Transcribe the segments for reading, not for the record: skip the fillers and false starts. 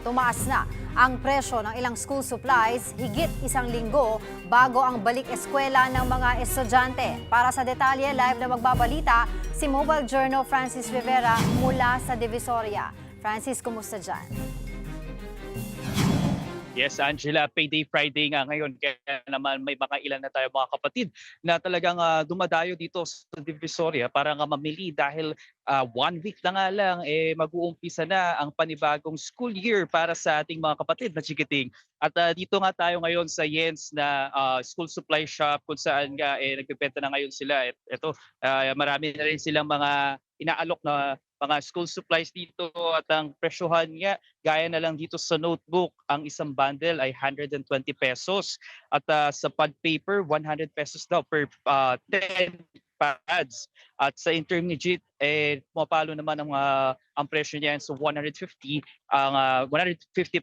tumaas na ang presyo ng ilang school supplies higit isang linggo bago ang balik eskwela ng mga estudyante. Para sa detalye, live na magbabalita si Mobile Journal Francis Rivera mula sa Divisoria. Francis, kumusta dyan? Yes, Angela, payday Friday nga ngayon. Kaya naman may mga ilan na tayo mga kapatid na talagang dumadayo dito sa Divisoria para nga mamili dahil 1 week na nga lang mag-uumpisa na ang panibagong school year para sa ating mga kapatid na chikiting. At dito nga tayo ngayon sa Jens na school supply shop kung saan nga nagbebenta na ngayon sila. Ito, marami na rin silang mga inaalok na mga school supplies dito at ang presyohan nga gaya na lang dito sa notebook, ang isang bundle ay 120 pesos at sa pad paper 100 pesos daw per 10 pads. At sa intermediate pumapalo naman ang presyo niyan so 150 150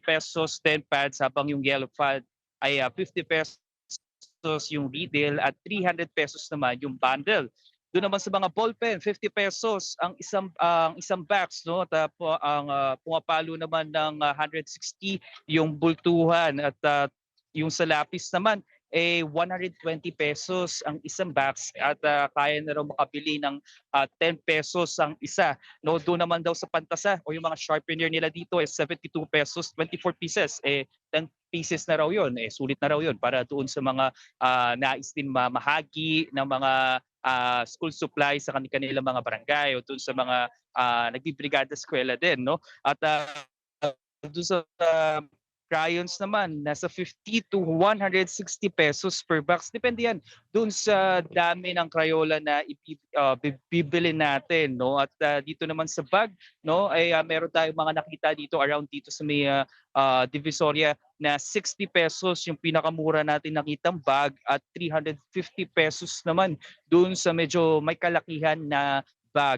pesos 10 pads habang yung yellow pad ay 50 pesos yung retail at 300 pesos naman yung bundle. Doon naman sa mga ballpen, 50 pesos ang isang box, no? Tapos ang pumapalo naman ng 160 yung bultuhan at yung sa lapis naman 120 pesos ang isang box at kaya na raw makabili ng 10 pesos ang isa. No, doon naman daw sa Pantasa o yung mga sharpener nila dito 72 pesos, 24 pieces 10 pieces na raw 'yon. Sulit na raw 'yon para doon sa mga nais din mamahagi ng mga school supplies sa kanilang mga barangay o doon sa mga nagbibrigada sa eskwela din, no? At doon sa crayons naman, nasa 50 to 160 pesos per box. Depende yan doon sa dami ng Crayola na bibili natin, no? At dito naman sa bag, no, ay meron tayong mga nakita dito around dito sa may Divisoria na 60 pesos yung pinakamura natin nakitang bag at 350 pesos naman doon sa medyo may kalakihan na bag.